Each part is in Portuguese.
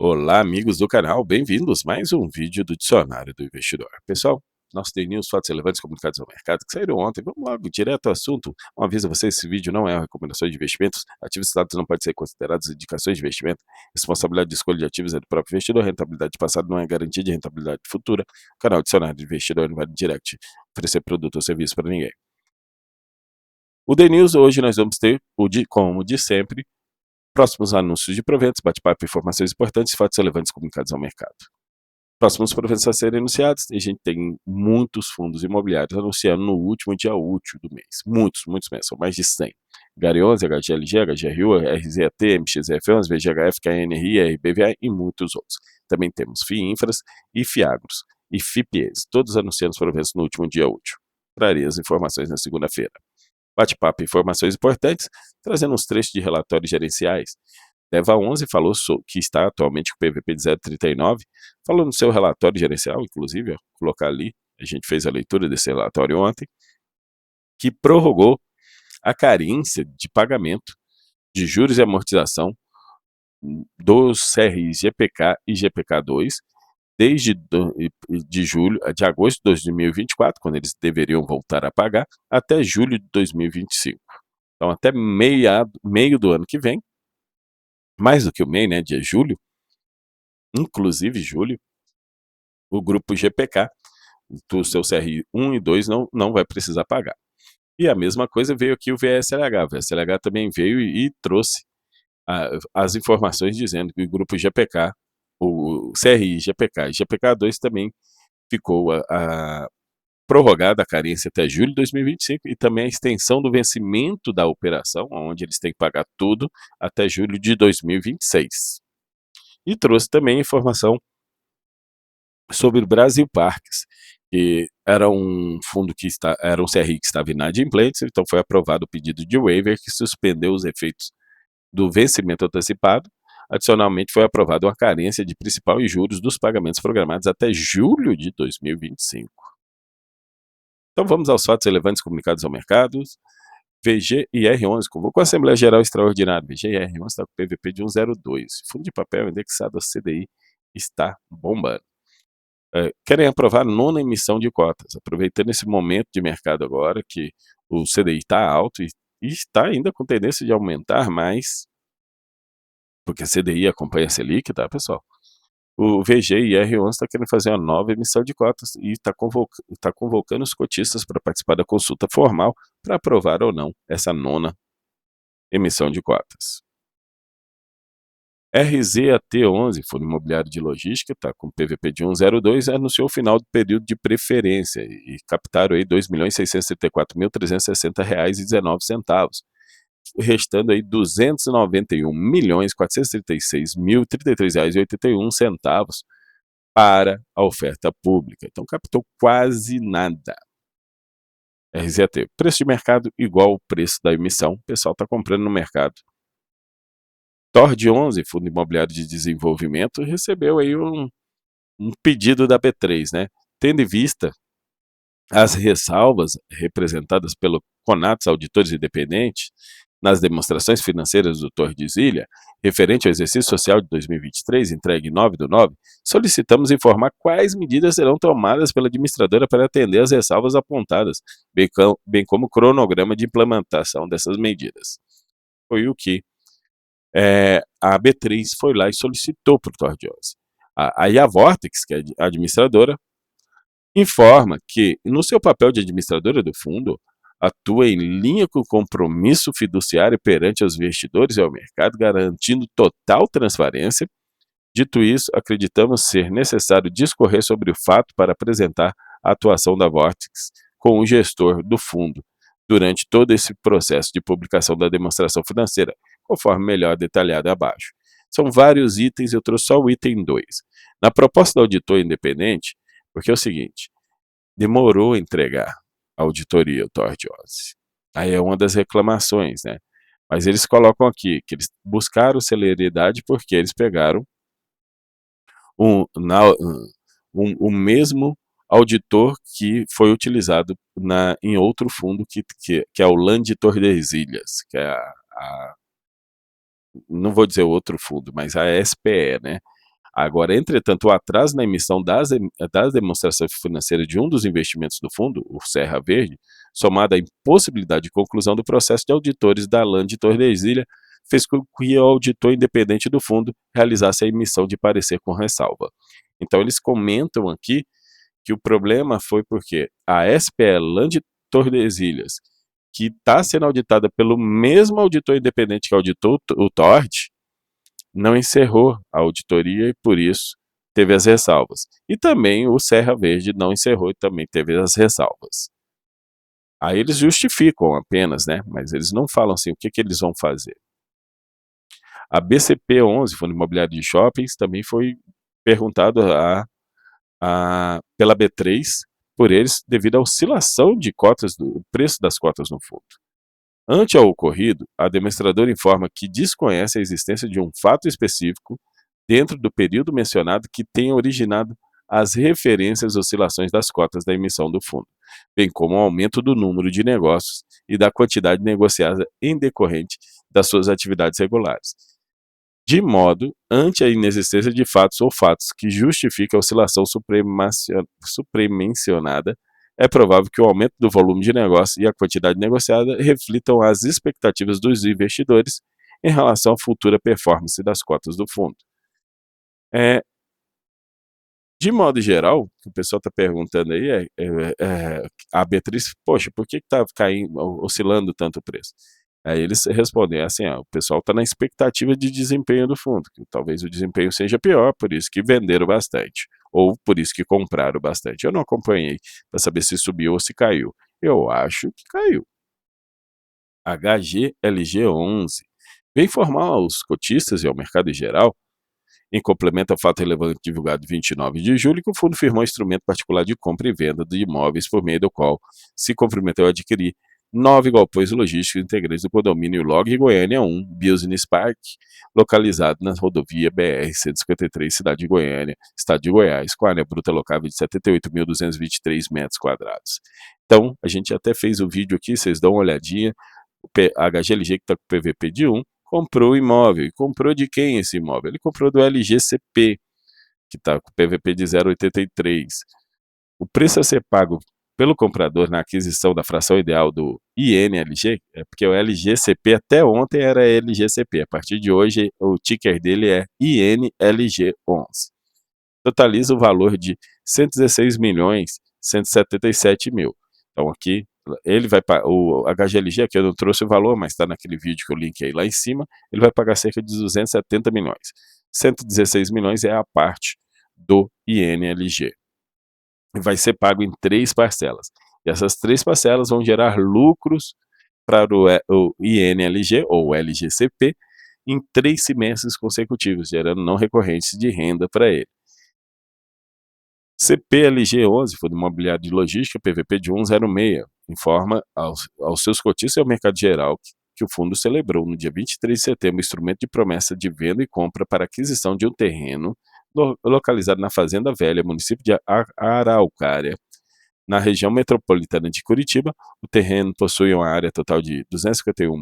Olá, amigos do canal, bem-vindos a mais um vídeo do Dicionário do Investidor. Pessoal, nosso Daily News, fatos relevantes comunicados ao mercado que saíram ontem. Vamos logo direto ao assunto. Um aviso a vocês, esse vídeo não é uma recomendação de investimentos. Ativos e dados não podem ser considerados indicações de investimento. Responsabilidade de escolha de ativos é do próprio investidor. Rentabilidade passada não é garantia de rentabilidade futura. O canal Dicionário do Investidor não vai direct oferecer produto ou serviço para ninguém. O Daily News hoje nós vamos ter, como de sempre, próximos anúncios de proventos, bate-papo, informações importantes e fatos relevantes comunicados ao mercado. Próximos proventos a serem anunciados, a gente tem muitos fundos imobiliários anunciando no último dia útil do mês. Muitos mesmo, são mais de 100. Gari11, HGLG, HGRU, RZAT, MXF11, VGHF, KNRI, RBVA e muitos outros. Também temos FIINFRAS e FIAGROS e FIPIES, todos anunciando os proventos no último dia útil. Trarei as informações na segunda-feira. Bate-papo, informações importantes, trazendo uns trechos de relatórios gerenciais. DEVA11 falou que está atualmente com PVP de 0,39, falou no seu relatório gerencial, inclusive, vou colocar ali, a gente fez a leitura desse relatório ontem, que prorrogou a carência de pagamento de juros e amortização dos CRIs GPK e GPK2 desde de agosto de 2024, quando eles deveriam voltar a pagar, até julho de 2025. Então, até meio do ano que vem, mais do que o meio, né, dia julho, inclusive julho, o grupo GPK, do seu CRI 1 e 2, não vai precisar pagar. E a mesma coisa veio aqui o VSLH. O VSLH também veio e trouxe as informações dizendo que o grupo GPK, o CRI, GPK e GPK2 também ficou prorrogada a carência até julho de 2025 e também a extensão do vencimento da operação, onde eles têm que pagar tudo, até julho de 2026. E trouxe também informação sobre o Brasil Parques, que era um fundo era um CRI que estava inadimplente, então foi aprovado o pedido de waiver que suspendeu os efeitos do vencimento antecipado. Adicionalmente, foi aprovada uma carência de principal e juros dos pagamentos programados até julho de 2025. Então vamos aos fatos relevantes comunicados ao mercado. VGIR11 convocou a Assembleia Geral Extraordinária. VGIR11 está com PVP de 1,02. Fundo de papel indexado a CDI está bombando. Querem aprovar a nona emissão de cotas, aproveitando esse momento de mercado agora, que o CDI está alto e está ainda com tendência de aumentar mais, porque a CDI acompanha a Selic, tá, pessoal? O VGIR11 está querendo fazer uma nova emissão de cotas e está convocando os cotistas para participar da consulta formal para aprovar ou não essa nona emissão de cotas. RZAT11, Fundo Imobiliário de Logística, está com PVP de 1,02, anunciou o final do período de preferência e captaram aí R$ 2.634.360,19, restando aí R$ 291.436.033,81 para a oferta pública. Então captou quase nada. RZAT, preço de mercado igual ao preço da emissão, o pessoal está comprando no mercado. TORD11, Fundo Imobiliário de Desenvolvimento, recebeu aí um pedido da B3, né? Tendo em vista as ressalvas representadas pelo CONATS Auditores Independentes nas demonstrações financeiras do Tordizilha, referente ao exercício social de 2023, entregue 9/9, solicitamos informar quais medidas serão tomadas pela administradora para atender às ressalvas apontadas, bem como o cronograma de implementação dessas medidas. Foi o que a B3 foi lá e solicitou para o Tordiose. Aí a Vortex, que é a administradora, informa que, no seu papel de administradora do fundo, atua em linha com o compromisso fiduciário perante os investidores e ao mercado, garantindo total transparência. Dito isso, acreditamos ser necessário discorrer sobre o fato para apresentar a atuação da Vortex com o gestor do fundo durante todo esse processo de publicação da demonstração financeira, conforme melhor detalhado abaixo. São vários itens, eu trouxe só o item 2. Na proposta do auditor independente, porque é o seguinte, demorou a entregar a auditoria, o Tordiose. Aí é uma das reclamações, né? Mas eles colocam aqui que eles buscaram celeridade porque eles pegaram o mesmo auditor que foi utilizado em outro fundo que é o Land Tordesilhas, que é não vou dizer outro fundo, mas a SPE, né? Agora, entretanto, o atraso na emissão das demonstrações financeiras de um dos investimentos do fundo, o Serra Verde, somado à impossibilidade de conclusão do processo de auditores da LAN de Tordesilha, fez com que o auditor independente do fundo realizasse a emissão de parecer com ressalva. Então, eles comentam aqui que o problema foi porque a SPE LAN de Tordesilhas, que está sendo auditada pelo mesmo auditor independente que auditou o TORT, não encerrou a auditoria e, por isso, teve as ressalvas. E também o Serra Verde não encerrou e também teve as ressalvas. Aí eles justificam apenas, né? Mas eles não falam assim o que eles vão fazer. A BCP11, Fundo Imobiliário de Shoppings, também foi perguntado pela B3 por eles devido à oscilação de cotas do preço das cotas no fundo. Ante ao ocorrido, a administradora informa que desconhece a existência de um fato específico dentro do período mencionado que tenha originado as referências às oscilações das cotas da emissão do fundo, bem como o aumento do número de negócios e da quantidade negociada em decorrente das suas atividades regulares. De modo, ante a inexistência de fatos ou fatos que justifiquem a oscilação supremencionada, é provável que o aumento do volume de negócio e a quantidade negociada reflitam as expectativas dos investidores em relação à futura performance das cotas do fundo. De modo geral, o que o pessoal está perguntando aí a B3, poxa, por que está oscilando tanto o preço? Aí eles respondem assim, o pessoal está na expectativa de desempenho do fundo, que talvez o desempenho seja pior, por isso que venderam bastante, ou por isso que compraram bastante. Eu não acompanhei para saber se subiu ou se caiu. Eu acho que caiu. HGLG11 vem informar aos cotistas e ao mercado em geral, em complemento ao fato relevante divulgado em 29 de julho, que o fundo firmou um instrumento particular de compra e venda de imóveis por meio do qual se comprometeu a adquirir 9 galpões logísticos integrantes do condomínio Log Goiânia 1 Business Park, localizado na rodovia BR-153, cidade de Goiânia, estado de Goiás, com área bruta locável de 78.223 metros quadrados. Então, a gente até fez o vídeo aqui, vocês dão uma olhadinha, a HGLG, que está com PVP de 1, comprou o imóvel. E comprou de quem esse imóvel? Ele comprou do LGCP, que está com PVP de 0,83. O preço a ser pago pelo comprador na aquisição da fração ideal do INLG, é porque o LGCP até ontem era LGCP, a partir de hoje o ticker dele é INLG11. Totaliza o valor de 116.177.000. Então aqui ele vai o HGLG, aqui eu não trouxe o valor, mas está naquele vídeo que eu linkei lá em cima, ele vai pagar cerca de 270 milhões. 116 milhões é a parte do INLG. Vai ser pago em 3 parcelas. E essas 3 parcelas vão gerar lucros para o INLG, ou LGCP, em 3 semestres consecutivos, gerando não recorrentes de renda para ele. CPLG11, Fundo Imobiliário de Logística, PVP de 106, informa aos seus cotistas e ao mercado geral que o fundo celebrou no dia 23 de setembro o instrumento de promessa de venda e compra para aquisição de um terreno localizado na Fazenda Velha, município de Araucária, na região metropolitana de Curitiba. O terreno possui uma área total de 251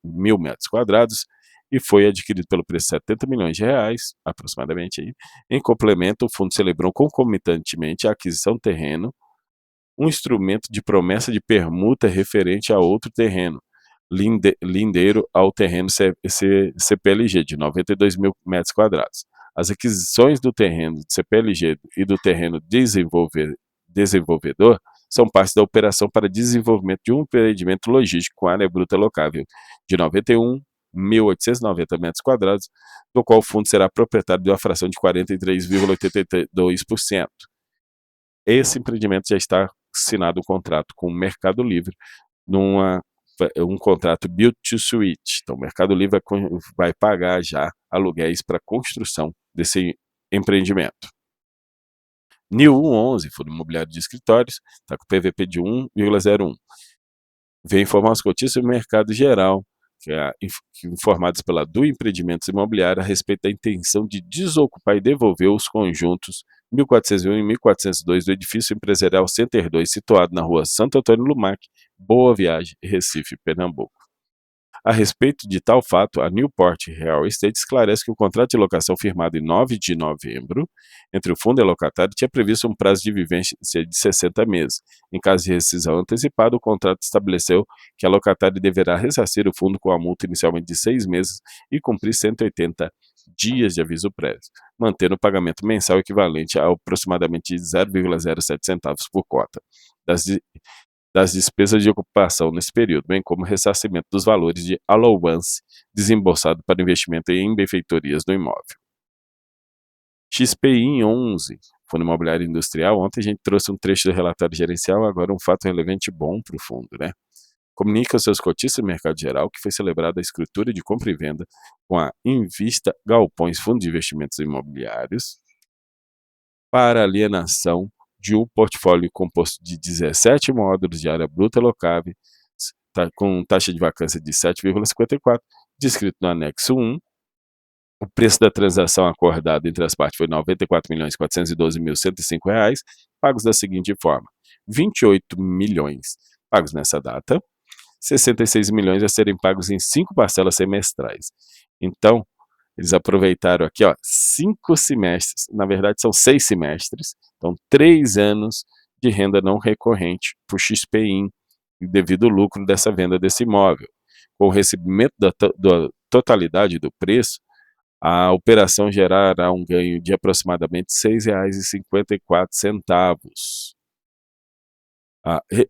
mil metros quadrados e foi adquirido pelo preço de 70 milhões de reais, aproximadamente. Aí. Em complemento, o fundo celebrou concomitantemente a aquisição do terreno, um instrumento de promessa de permuta referente a outro terreno, lindeiro ao terreno CPLG, de 92 mil metros quadrados. As aquisições do terreno do CPLG e do terreno desenvolvedor são parte da operação para desenvolvimento de um empreendimento logístico com área bruta locável de 91.890 metros quadrados, do qual o fundo será proprietário de uma fração de 43,82%. Esse empreendimento já está assinado um contrato com o Mercado Livre, um contrato Build to Suite. Então, o Mercado Livre vai pagar já aluguéis para a construção desse empreendimento. NIL 11, Fundo Imobiliário de Escritórios, está com PVP de 1,01. Vem informar os cotistas do mercado geral, informados pela DU Empreendimentos Imobiliários a respeito da intenção de desocupar e devolver os conjuntos 1401 e 1402 do edifício empresarial Center 2, situado na rua Santo Antônio Lumac, Boa Viagem, Recife, Pernambuco. A respeito de tal fato, a Newport Real Estate esclarece que o contrato de locação firmado em 9 de novembro entre o fundo e o locatário tinha previsto um prazo de vivência de 60 meses. Em caso de rescisão antecipada, o contrato estabeleceu que a locatária deverá ressarcir o fundo com a multa inicialmente de 6 meses e cumprir 180 dias de aviso prévio, mantendo o pagamento mensal equivalente a aproximadamente 0,07 centavos por cota das despesas de ocupação nesse período, bem como ressarcimento dos valores de allowance desembolsado para investimento em benfeitorias do imóvel. XPI 11, Fundo Imobiliário Industrial. Ontem a gente trouxe um trecho do relatório gerencial, agora um fato relevante bom para o fundo, né? Comunica aos seus cotistas no mercado geral que foi celebrada a escritura de compra e venda com a Invista Galpões Fundo de Investimentos Imobiliários para alienação de um portfólio composto de 17 módulos de área bruta locável, com taxa de vacância de 7,54, descrito no anexo 1. O preço da transação acordada entre as partes foi R$ 94.412.105, pagos da seguinte forma: 28 milhões pagos nessa data, 66 milhões a serem pagos em 5 parcelas semestrais. Então, eles aproveitaram aqui, 5 semestres, na verdade são 6 semestres, então 3 anos de renda não recorrente por XPI, devido ao lucro dessa venda desse imóvel. Com o recebimento da totalidade do preço, a operação gerará um ganho de aproximadamente R$ 6,54.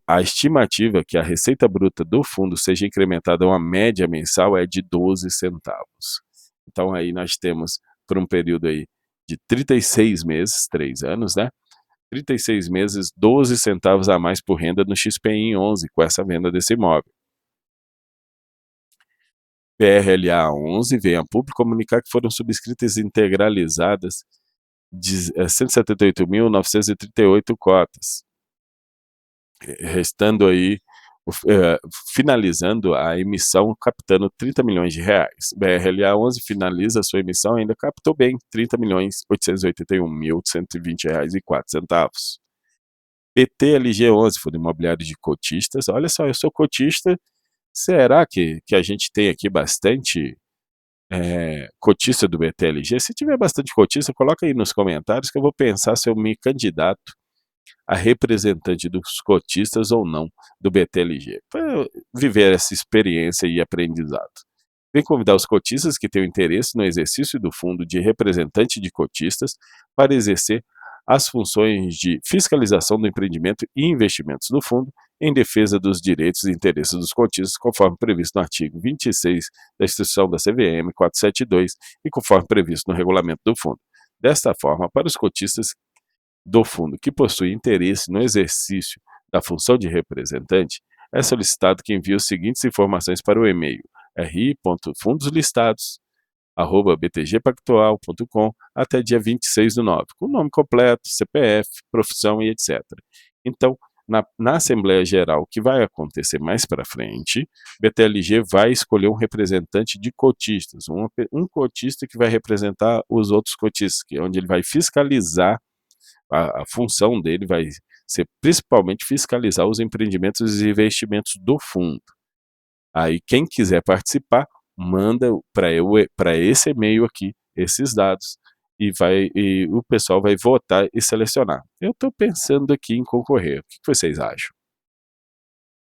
A estimativa que a receita bruta do fundo seja incrementada a uma média mensal é de 12 centavos. Então aí nós temos, por um período aí de 36 meses, 3 anos, né? 36 meses, 12 centavos a mais por renda no XPI 11, com essa venda desse imóvel. PRLA 11 vem a público comunicar que foram subscritas e integralizadas de 178.938 cotas, restando aí, finalizando a emissão, captando R$ 30 milhões. BRLA 11 finaliza a sua emissão, ainda captou bem, R$ 30.881.120,04. PTLG 11, Fundo Imobiliário de Cotistas. Olha só, eu sou cotista, será que a gente tem aqui bastante cotista do BTLG? Se tiver bastante cotista, coloca aí nos comentários que eu vou pensar se eu me candidato a representante dos cotistas ou não do BTLG, para viver essa experiência e aprendizado. Vem convidar os cotistas que tenham interesse no exercício do fundo de representante de cotistas para exercer as funções de fiscalização do empreendimento e investimentos do fundo em defesa dos direitos e interesses dos cotistas, conforme previsto no artigo 26 da Instrução da CVM 472 e conforme previsto no regulamento do fundo. Desta forma, para os cotistas do fundo que possuem interesse no exercício da função de representante, é solicitado que envie as seguintes informações para o e-mail ri.fundoslistados@btgpactual.com até dia 26/9, com o nome completo, CPF, profissão e etc. Então, na Assembleia Geral, que vai acontecer mais para frente, BTLG vai escolher um representante de cotistas, um cotista que vai representar os outros cotistas, que é onde ele vai fiscalizar. A função dele vai ser principalmente fiscalizar os empreendimentos e investimentos do fundo. Aí quem quiser participar, manda para esse e-mail aqui, esses dados, e o pessoal vai votar e selecionar. Eu estou pensando aqui em concorrer, o que vocês acham?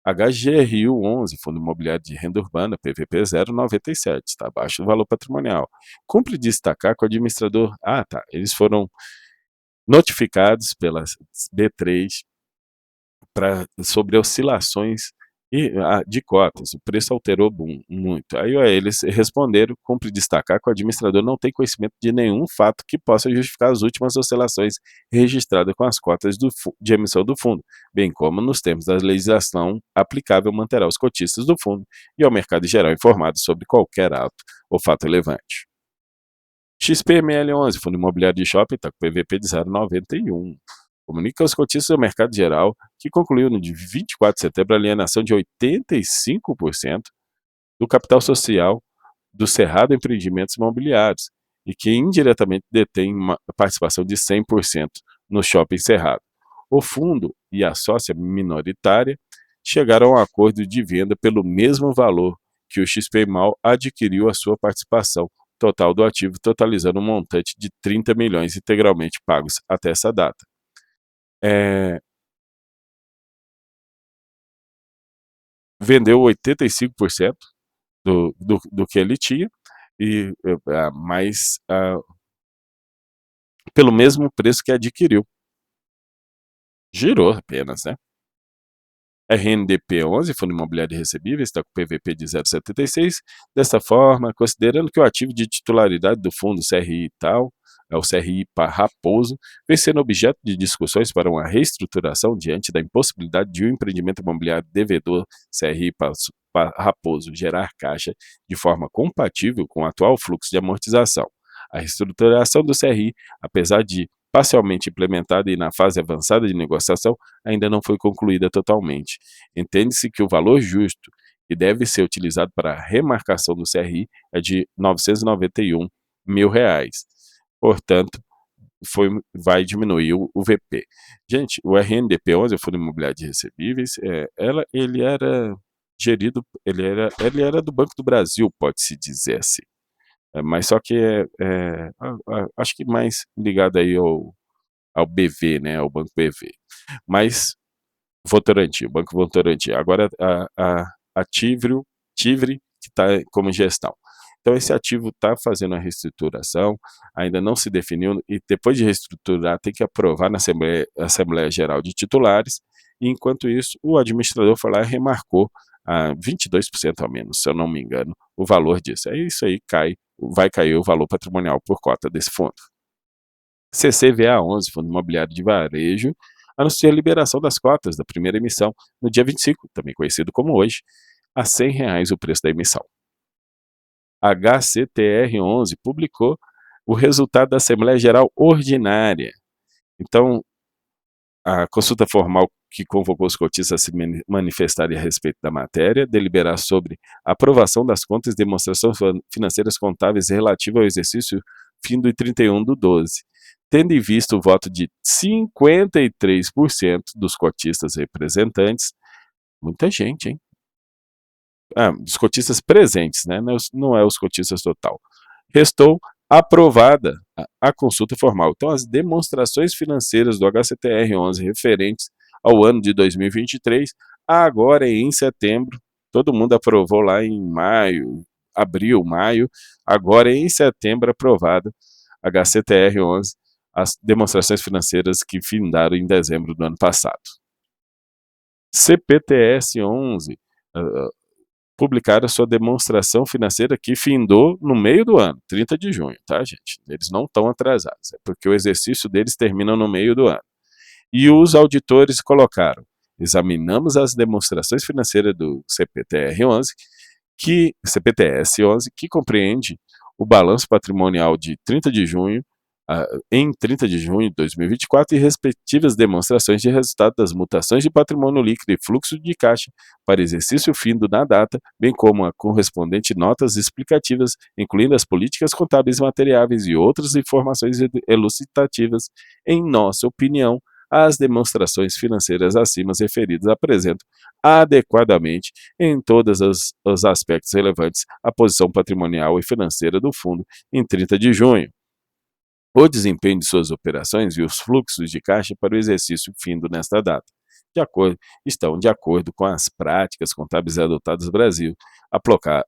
HGRU 11, Fundo Imobiliário de Renda Urbana, PVP 097, está abaixo do valor patrimonial. Cumpre destacar que o administrador... eles foram notificados pela B3 sobre oscilações de cotas. O preço alterou muito. Aí eles responderam: cumpre destacar que o administrador não tem conhecimento de nenhum fato que possa justificar as últimas oscilações registradas com as cotas de emissão do fundo, bem como nos termos da legislação aplicável manterá os cotistas do fundo e ao mercado em geral informado sobre qualquer ato ou fato relevante. XPML 11, Fundo Imobiliário de Shopping, está com PVP de 0,91. Comunica aos cotistas do mercado geral que concluiu no dia 24 de setembro a alienação de 85% do capital social do Cerrado Empreendimentos Imobiliários e que indiretamente detém uma participação de 100% no Shopping Cerrado. O fundo e a sócia minoritária chegaram a um acordo de venda pelo mesmo valor que o XPMAL adquiriu a sua participação total do ativo, totalizando um montante de 30 milhões integralmente pagos até essa data. Vendeu 85% do que ele tinha, e mas pelo mesmo preço que adquiriu. Girou apenas, né? RNDP11, Fundo Imobiliário de Recebíveis, está com PVP de 0,76. Dessa forma, considerando que o ativo de titularidade do fundo CRI tal, é o CRI Raposo, vem sendo objeto de discussões para uma reestruturação diante da impossibilidade de um empreendimento imobiliário devedor CRI Raposo gerar caixa de forma compatível com o atual fluxo de amortização. A reestruturação do CRI, apesar de parcialmente implementada e na fase avançada de negociação, ainda não foi concluída totalmente. Entende-se que o valor justo que deve ser utilizado para a remarcação do CRI é de R$ 991 mil. Portanto, vai diminuir o VP. Gente, o RNDP11, o Fundo Imobiliário de Recebíveis, ele era gerido, ele era do Banco do Brasil, pode-se dizer assim. Mas só que acho que mais ligado aí ao BV, né, ao Banco BV. Mas Votorantim, o Banco Votorantim. Agora a Tivre, que está como gestão. Então esse ativo está fazendo a reestruturação, ainda não se definiu, e depois de reestruturar tem que aprovar na Assembleia Geral de Titulares, e enquanto isso o administrador foi lá e remarcou a 22% a menos, se eu não me engano, o valor disso. É isso aí, vai cair o valor patrimonial por cota desse fundo. CCVA11, Fundo Imobiliário de Varejo, anuncia a liberação das cotas da primeira emissão no dia 25, também conhecido como hoje, a R$ 100 o preço da emissão. HCTR11 publicou o resultado da Assembleia Geral Ordinária. Então, a consulta formal que convocou os cotistas a se manifestarem a respeito da matéria, deliberar sobre a aprovação das contas e demonstrações financeiras contábeis relativas ao exercício fim do 31/12. Tendo em vista o voto de 53% dos cotistas representantes, muita gente, hein? Dos cotistas presentes, né? Não é os cotistas total. Restou aprovada a consulta formal. Então, as demonstrações financeiras do HCTR11 referentes ao ano de 2023, agora em setembro, todo mundo aprovou lá em abril, maio, agora em setembro aprovada HCTR11, as demonstrações financeiras que findaram em dezembro do ano passado. CPTS11 publicaram sua demonstração financeira que findou no meio do ano, 30 de junho, tá, gente? Eles não estão atrasados, é porque o exercício deles termina no meio do ano. E os auditores colocaram: examinamos as demonstrações financeiras do CPTS11, que compreende o balanço patrimonial de 30 de junho, em 30 de junho de 2024 e respectivas demonstrações de resultado das mutações de patrimônio líquido e fluxo de caixa para exercício findo na data, bem como a correspondente notas explicativas, incluindo as políticas contábeis materiáveis e outras informações elucidativas. Em nossa opinião, as demonstrações financeiras acima referidas apresentam adequadamente, em todos os aspectos relevantes, a posição patrimonial e financeira do fundo em 30 de junho. O desempenho de suas operações e os fluxos de caixa para o exercício findo nesta data estão de acordo com as práticas contábeis adotadas no Brasil,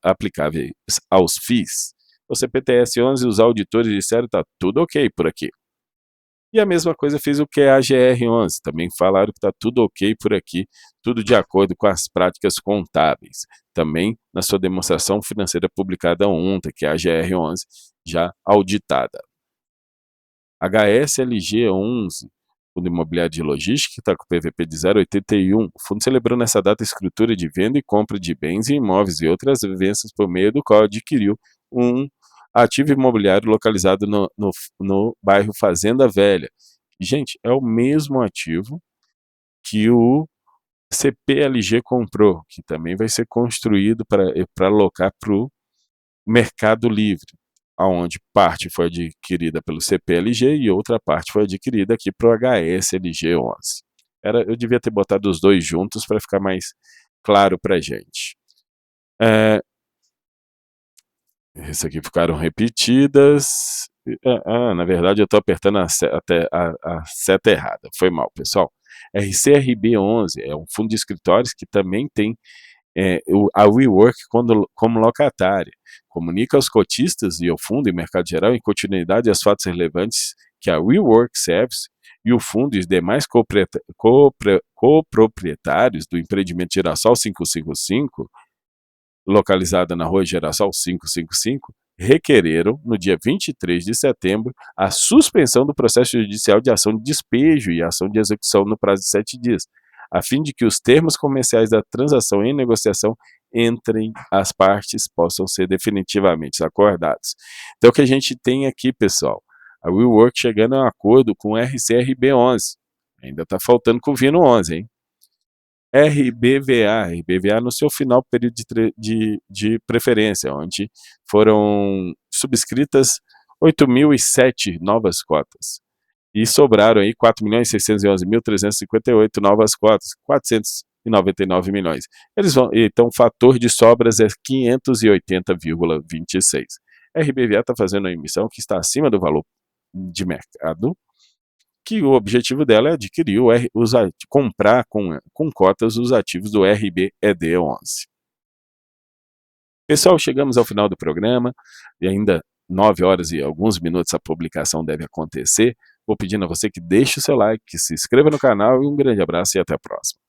aplicáveis aos FIIs. O CPTS11 e os auditores disseram que está tudo ok por aqui. E a mesma coisa fez o QAGR11, também falaram que está tudo ok por aqui, tudo de acordo com as práticas contábeis. Também na sua demonstração financeira publicada ontem, que é a GR11, já auditada. HSLG11, Fundo Imobiliário de Logística, que está com PVP de 0,81. O fundo celebrou nessa data a escritura de venda e compra de bens e imóveis e outras vendas por meio do qual adquiriu um ativo imobiliário localizado no bairro Fazenda Velha. Gente, é o mesmo ativo que o CPLG comprou, que também vai ser construído para alocar para o Mercado Livre, onde parte foi adquirida pelo CPLG e outra parte foi adquirida aqui para o HSLG11. Eu devia ter botado os dois juntos para ficar mais claro para a gente. Esse aqui ficaram repetidas. Na verdade eu estou apertando a seta errada, foi mal, pessoal. RCRB11 é um fundo de escritórios que também tem a WeWork como locatária. Comunica aos cotistas e ao fundo e mercado geral em continuidade aos fatos relevantes que a WeWork Service e o fundo e os demais coproprietários do empreendimento Girassol 555, localizada na rua Girassol 555, requereram, no dia 23 de setembro, a suspensão do processo judicial de ação de despejo e ação de execução no prazo de 7 dias, a fim de que os termos comerciais da transação em negociação entre as partes possam ser definitivamente acordados. Então, o que a gente tem aqui, pessoal, a WeWork chegando a um acordo com o RCRB11, ainda está faltando com o Vino 11, hein? RBVA no seu final período de preferência, onde foram subscritas 8.007 novas cotas. E sobraram aí 4.611.358 novas cotas, 499 milhões. Então, o fator de sobras é 580,26. A RBVA está fazendo uma emissão que está acima do valor de mercado, que o objetivo dela é adquirir, comprar com cotas os ativos do RBED11. Pessoal, chegamos ao final do programa, e ainda 9 horas e alguns minutos a publicação deve acontecer. Vou pedindo a você que deixe o seu like, que se inscreva no canal, e um grande abraço e até a próxima.